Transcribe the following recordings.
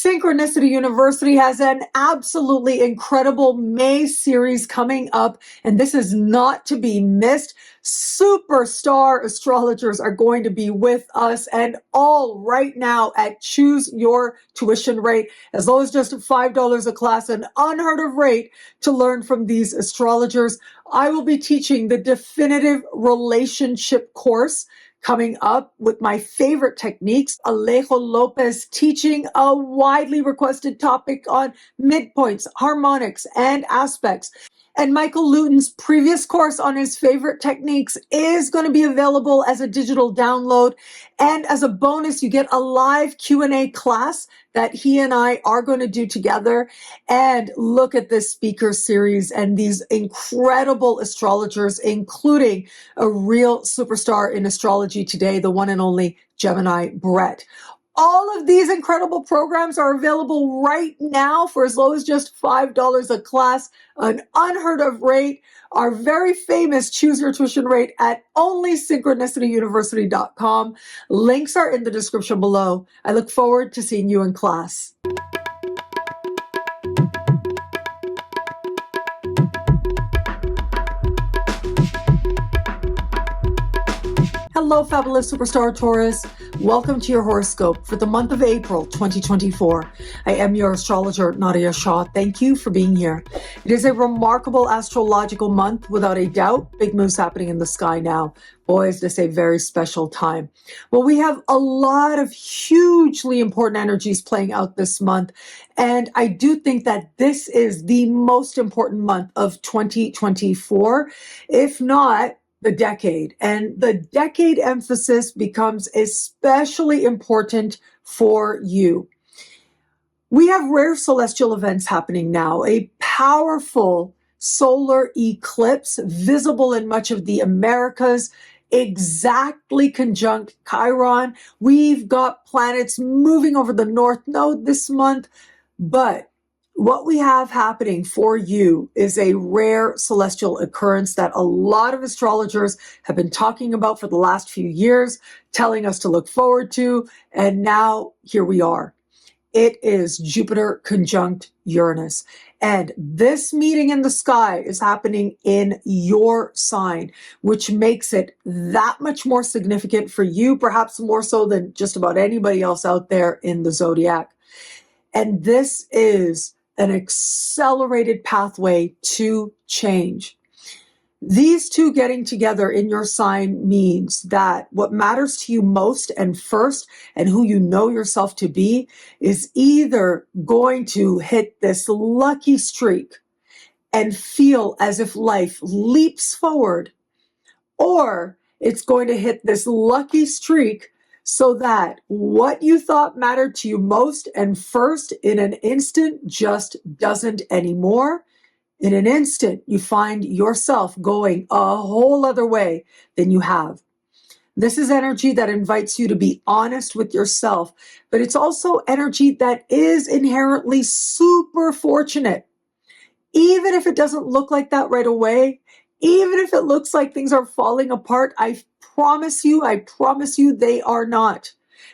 Synchronicity University has an absolutely incredible May series coming up, and this is not to be missed. Superstar astrologers are going to be with us, and all right now at Choose Your Tuition Rate, as low as just $5 a class, an unheard of rate to learn from these astrologers. I will be teaching the definitive relationship course coming up with my favorite techniques. ALEJO LOPEZ teaching a widely requested topic on midpoints, harmonics, and aspects. And Michael Luton's previous course on his favorite techniques is going to be available as a digital download. And as a bonus, you get a live Q&A class that he and I are going to do together. And look at this speaker series and these incredible astrologers, including a real superstar in astrology today, the one and only Gemini Brett. All of these incredible programs are available right now for as low as just $5 a class, an unheard of rate, our very famous Choose Your Tuition Rate at onlysynchronicityuniversity.com. Links are in the description below. I look forward to seeing you in class. Hello, fabulous superstar Taurus. Welcome to your horoscope for the month of April 2024. I am your astrologer, Nadiya Shah. Thank you for being here. It is a remarkable astrological month, without a doubt. Big moves happening in the sky now. Boy, is this a very special time. Well, we have a lot of hugely important energies playing out this month. And I do think that this is the most important month of 2024, if not the decade. And the decade emphasis becomes especially important for you. We have rare celestial events happening now. A powerful solar eclipse visible in much of the Americas, exactly conjunct Chiron. We've got planets moving over the North Node this month, but what we have happening for you is a rare celestial occurrence that a lot of astrologers have been talking about for the last few years, telling us to look forward to, and now here we are. It is Jupiter conjunct Uranus. And this meeting in the sky is happening in your sign, which makes it that much more significant for you, perhaps more so than just about anybody else out there in the zodiac. And this is an accelerated pathway to change. These two getting together in your sign means that what matters to you most and first, and who you know yourself to be, is either going to hit this lucky streak and feel as if life leaps forward, or it's going to hit this lucky streak so that what you thought mattered to you most and first in an instant just doesn't anymore. In an instant, you find yourself going a whole other way than you have. This is energy that invites you to be honest with yourself, but it's also energy that is inherently super fortunate. Even if it doesn't look like that right away, even if it looks like things are falling apart, I promise you they are not.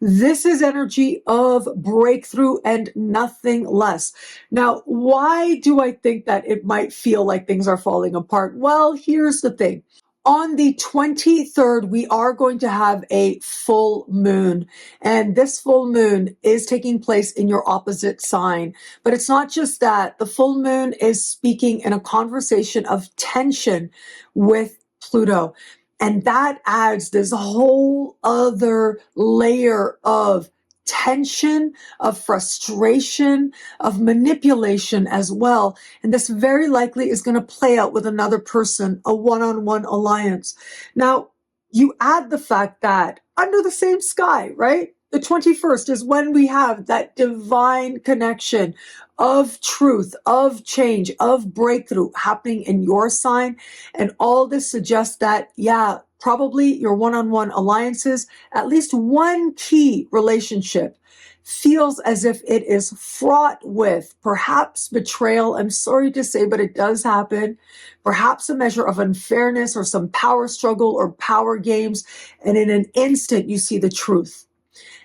This is energy of breakthrough and nothing less. Now, why do I think that it might feel like things are falling apart? Well, here's the thing. On the 23rd, we are going to have a full moon, and this full moon is taking place in your opposite sign. But it's not just that. The full moon is speaking in a conversation of tension with Pluto, and that adds this whole other layer of tension, of frustration, of manipulation as well. And this very likely is going to play out with another person, a one-on-one alliance. Now, you add the fact that under the same sky, right? The 21st is when we have that divine connection of truth, of change, of breakthrough happening in your sign. And all this suggests that, yeah, probably your one-on-one alliances, at least one key relationship, feels as if it is fraught with perhaps betrayal. I'm sorry to say, but it does happen. Perhaps a measure of unfairness or some power struggle or power games. And in an instant, you see the truth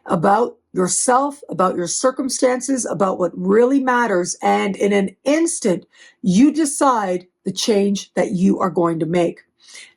about yourself, about your circumstances, about what really matters. And in an instant, you decide the change that you are going to make.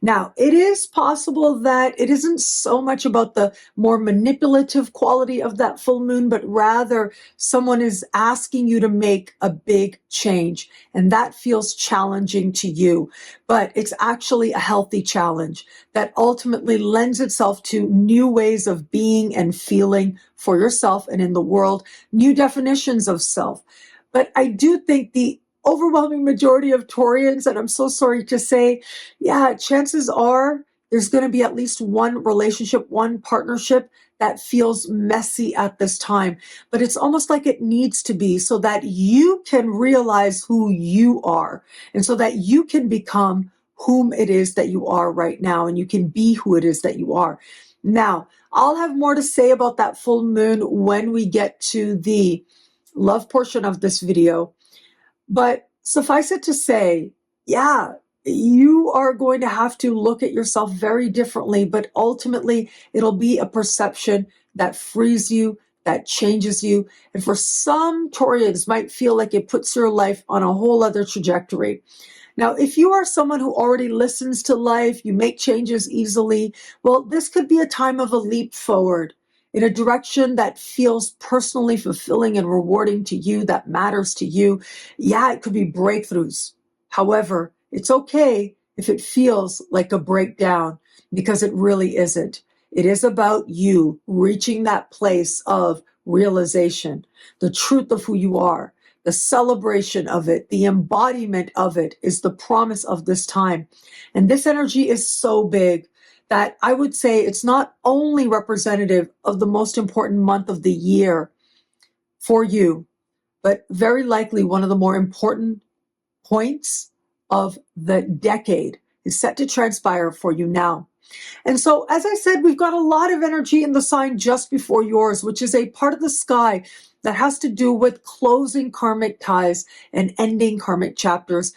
Now, it is possible that it isn't so much about the more manipulative quality of that full moon, but rather someone is asking you to make a big change. And that feels challenging to you, but it's actually a healthy challenge that ultimately lends itself to new ways of being and feeling for yourself and in the world, new definitions of self. But I do think the overwhelming majority of Taurians, and I'm so sorry to say, yeah, chances are there's going to be at least one relationship, one partnership that feels messy at this time. But it's almost like it needs to be so that you can realize who you are and so that you can become whom it is that you are right now and you can be who it is that you are. Now, I'll have more to say about that full moon when we get to the love portion of this video. But suffice it to say, yeah, you are going to have to look at yourself very differently, but ultimately it'll be a perception that frees you, that changes you. And for some Taurians might feel like it puts your life on a whole other trajectory. Now, if you are someone who already listens to life, you make changes easily, well, this could be a time of a leap forward in a direction that feels personally fulfilling and rewarding to you, that matters to you. Yeah, it could be breakthroughs. However, it's okay if it feels like a breakdown because it really isn't. It is about you reaching that place of realization, the truth of who you are, the celebration of it, the embodiment of it is the promise of this time. And this energy is so big that I would say it's not only representative of the most important month of the year for you, but very likely one of the more important points of the decade is set to transpire for you now. And so, as I said, we've got a lot of energy in the sign just before yours, which is a part of the sky that has to do with closing karmic ties and ending karmic chapters.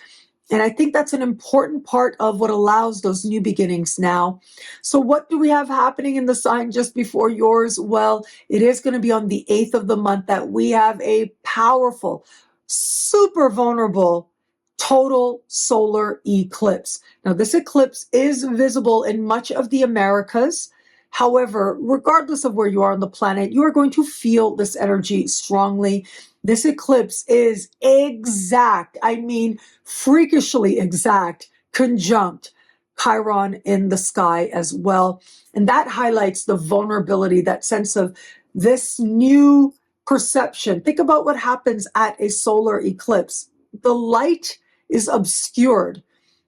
And I think that's an important part of what allows those new beginnings now. So what do we have happening in the sign just before yours? Well, it is going to be on the 8th of the month that we have a powerful, super vulnerable, total solar eclipse. Now, this eclipse is visible in much of the Americas. However, regardless of where you are on the planet, you are going to feel this energy strongly. This eclipse is exact, I mean, freakishly exact, conjunct Chiron in the sky as well. And that highlights the vulnerability, that sense of this new perception. Think about what happens at a solar eclipse. The light is obscured.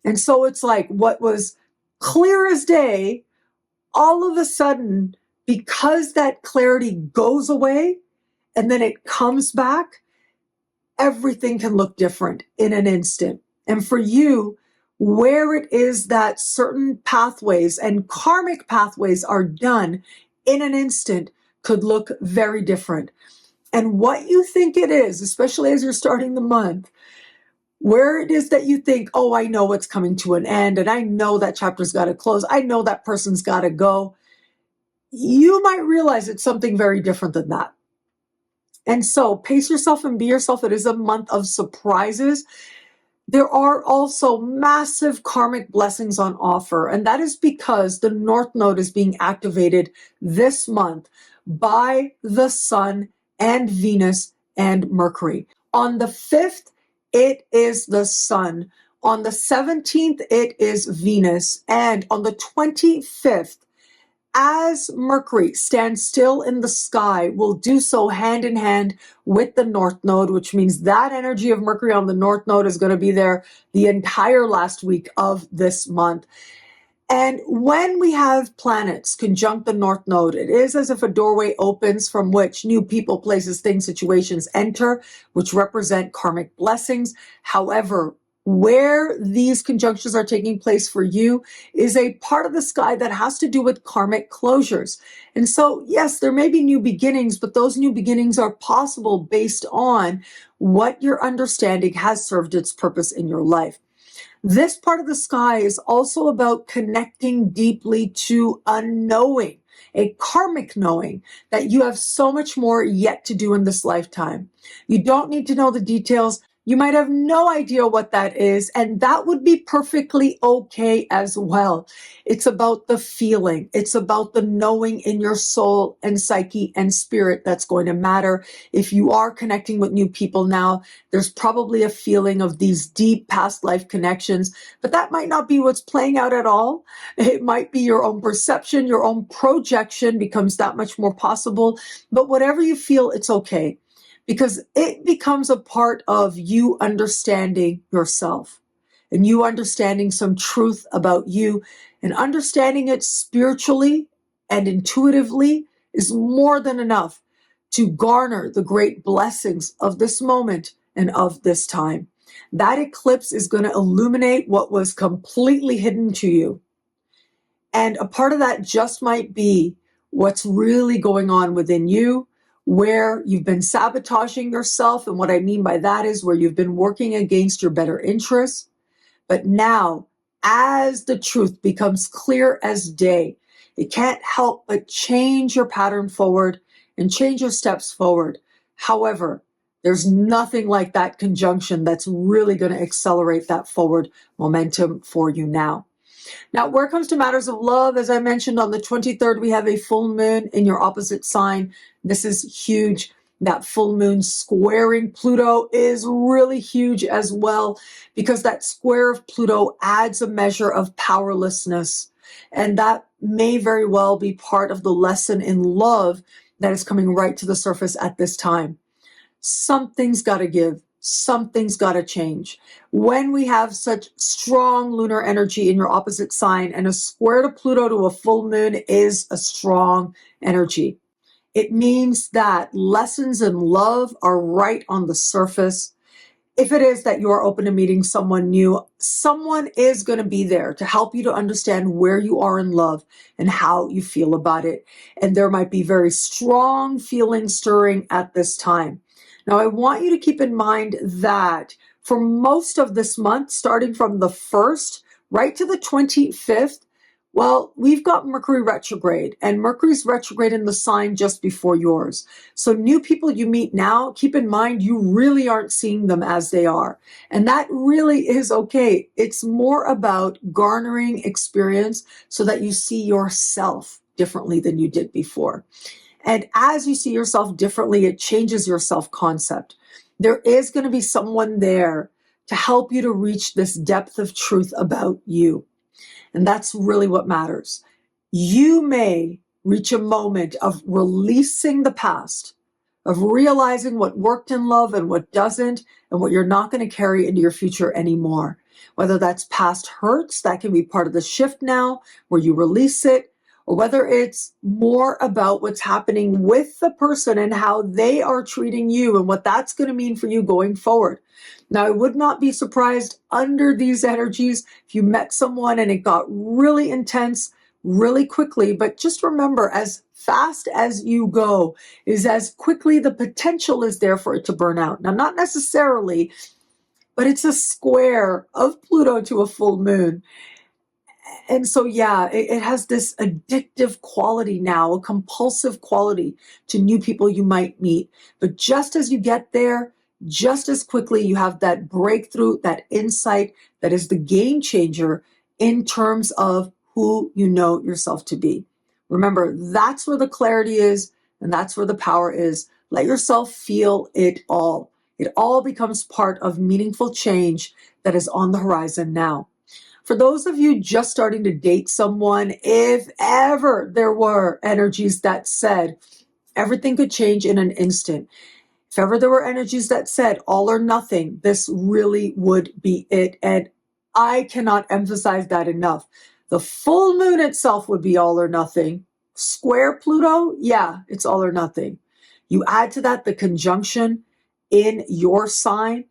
And so it's like what was clear as day, all of a sudden, because that clarity goes away and then it comes back, everything can look different in an instant. And for you, where it is that certain pathways and karmic pathways are done in an instant could look very different. And what you think it is, especially as you're starting the month, where it is that you think, oh, I know it's coming to an end, and I know that chapter's got to close, I know that person's got to go, you might realize it's something very different than that. And so pace yourself and be yourself. It is a month of surprises. There are also massive karmic blessings on offer, and that is because the North Node is being activated this month by the Sun and Venus and Mercury. On the 5th, it is the Sun. On the 17th, it is Venus. And on the 25th, as Mercury stands still in the sky, will do so hand in hand with the North Node, which means that energy of Mercury on the North Node is going to be there the entire last week of this month. And when we have planets conjunct the North Node, it is as if a doorway opens from which new people, places, things, situations enter, which represent karmic blessings. However, where these conjunctions are taking place for you is a part of the sky that has to do with karmic closures. And so, yes, there may be new beginnings, but those new beginnings are possible based on what your understanding has served its purpose in your life. This part of the sky is also about connecting deeply to a knowing, a karmic knowing that you have so much more yet to do in this lifetime. You don't need to know the details. You might have no idea what that is, and that would be perfectly okay as well. It's about the feeling. It's about the knowing in your soul and psyche and spirit that's going to matter. If you are connecting with new people now, there's probably a feeling of these deep past life connections, but that might not be what's playing out at all. It might be your own perception, your own projection becomes that much more possible. But whatever you feel, it's okay, because it becomes a part of you understanding yourself and you understanding some truth about you, and understanding it spiritually and intuitively is more than enough to garner the great blessings of this moment and of this time. That eclipse is going to illuminate what was completely hidden to you. And a part of that just might be what's really going on within you, where you've been sabotaging yourself. And what I mean by that is where you've been working against your better interests. But now, as the truth becomes clear as day, it can't help but change your pattern forward and change your steps forward. However, there's nothing like that conjunction that's really going to accelerate that forward momentum for you now. Now, where it comes to matters of love, as I mentioned, on the 23rd, we have a full moon in your opposite sign. This is huge. That full moon squaring Pluto is really huge as well, because that square of Pluto adds a measure of powerlessness. And that may very well be part of the lesson in love that is coming right to the surface at this time. Something's got to give. Something's got to change. When we have such strong lunar energy in your opposite sign, and a square to Pluto to a full moon is a strong energy. It means that lessons in love are right on the surface. If it is that you are open to meeting someone new, someone is going to be there to help you to understand where you are in love and how you feel about it. And there might be very strong feelings stirring at this time. Now, I want you to keep in mind that for most of this month, starting from the 1st right to the 25th, well, we've got Mercury retrograde, and Mercury's retrograde in the sign just before yours. So new people you meet now, keep in mind you really aren't seeing them as they are. And that really is okay. It's more about garnering experience so that you see yourself differently than you did before. And as you see yourself differently, it changes your self-concept. There is going to be someone there to help you to reach this depth of truth about you. And that's really what matters. You may reach a moment of releasing the past, of realizing what worked in love and what doesn't, and what you're not going to carry into your future anymore. Whether that's past hurts, that can be part of the shift now, where you release it, or whether it's more about what's happening with the person and how they are treating you and what that's going to mean for you going forward. Now, I would not be surprised under these energies if you met someone and it got really intense really quickly. But just remember, as fast as you go is as quickly the potential is there for it to burn out. Now, not necessarily, but it's a square of Pluto to a full moon. And so, yeah, it has this addictive quality now, a compulsive quality to new people you might meet. But just as you get there, just as quickly you have that breakthrough, that insight that is the game changer in terms of who you know yourself to be. Remember, that's where the clarity is, and that's where the power is. Let yourself feel it all. It all becomes part of meaningful change that is on the horizon now. For those of you just starting to date someone, if ever there were energies that said everything could change in an instant, if ever there were energies that said all or nothing, this really would be it. And I cannot emphasize that enough. The full moon itself would be all or nothing. Square Pluto, yeah, it's all or nothing. You add to that the conjunction in your sign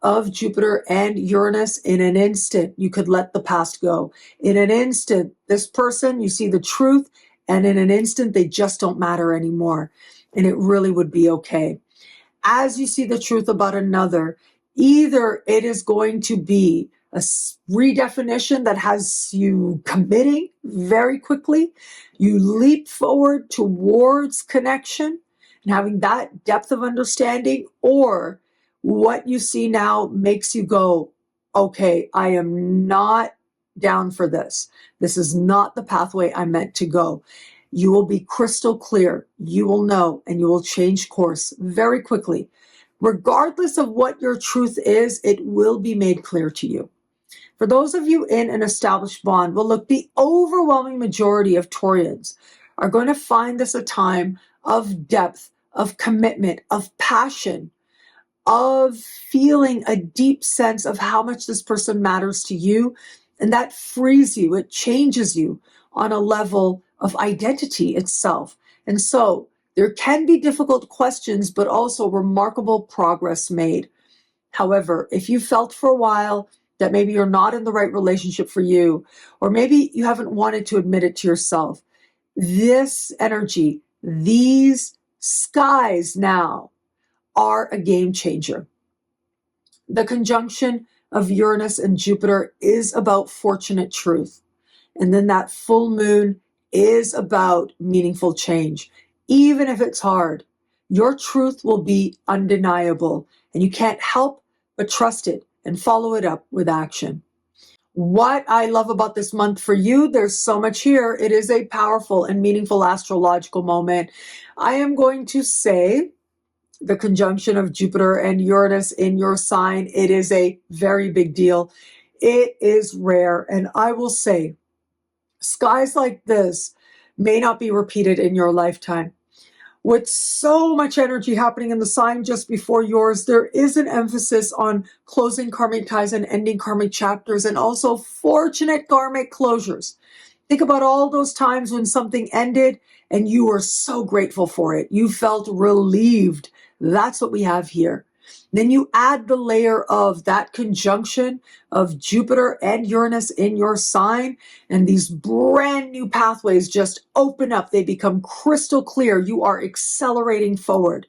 of Jupiter and Uranus. In an instant, you could let the past go. In an instant, this person, you see the truth, and in an instant, they just don't matter anymore. And it really would be okay. As you see the truth about another, either it is going to be redefinition that has you committing very quickly. You leap forward towards connection and having that depth of understanding, or what you see now makes you go, okay, I am not down for this. This is not the pathway I meant to go. You will be crystal clear. You will know, and you will change course very quickly. Regardless of what your truth is, it will be made clear to you. For those of you in an established bond, well, look, the overwhelming majority of Taurians are going to find this a time of depth, of commitment, of passion, of feeling a deep sense of how much this person matters to you. And that frees you, it changes you on a level of identity itself. And so there can be difficult questions, but also remarkable progress made. However, if you felt for a while that maybe you're not in the right relationship for you, or maybe you haven't wanted to admit it to yourself, this energy, these skies now are a game changer. The conjunction of Uranus and Jupiter is about fortunate truth. And then that full moon is about meaningful change. Even if it's hard, your truth will be undeniable, and you can't help but trust it and follow it up with action. What I love about this month for you, there's so much here. It is a powerful and meaningful astrological moment. I am going to say the conjunction of Jupiter and Uranus in your sign, it is a very big deal. It is rare. And I will say, skies like this may not be repeated in your lifetime. With so much energy happening in the sign just before yours, there is an emphasis on closing karmic ties and ending karmic chapters, and also fortunate karmic closures. Think about all those times when something ended and you were so grateful for it. You felt relieved. That's what we have here. Then you add the layer of that conjunction of Jupiter and Uranus in your sign, and these brand new pathways just open up. They become crystal clear. You are accelerating forward.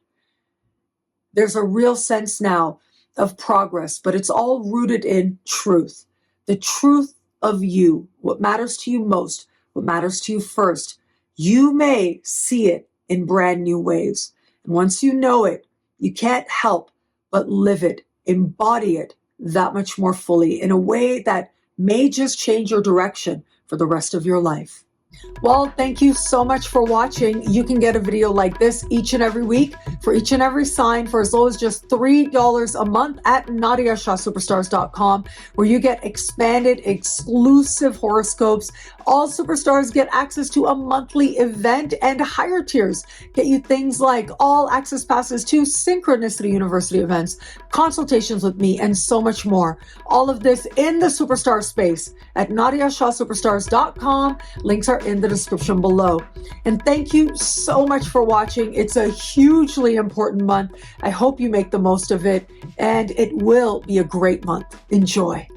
There's a real sense now of progress, but it's all rooted in truth. The truth of you, what matters to you most, what matters to you first. You may see it in brand new ways. And once you know it, you can't help but live it, embody it that much more fully in a way that may just change your direction for the rest of your life. Well, thank you so much for watching. You can get a video like this each and every week for each and every sign for as low as just $3 a month at NadiyaShahSuperstars.com, where you get expanded, exclusive horoscopes. All superstars get access to a monthly event, and higher tiers get you things like all access passes to Synchronicity University events, consultations with me, and so much more. All of this in the superstar space at NadiyaShahSuperstars.com. Links are in the description below. And thank you so much for watching. It's a hugely important month. I hope you make the most of it, and it will be a great month. Enjoy.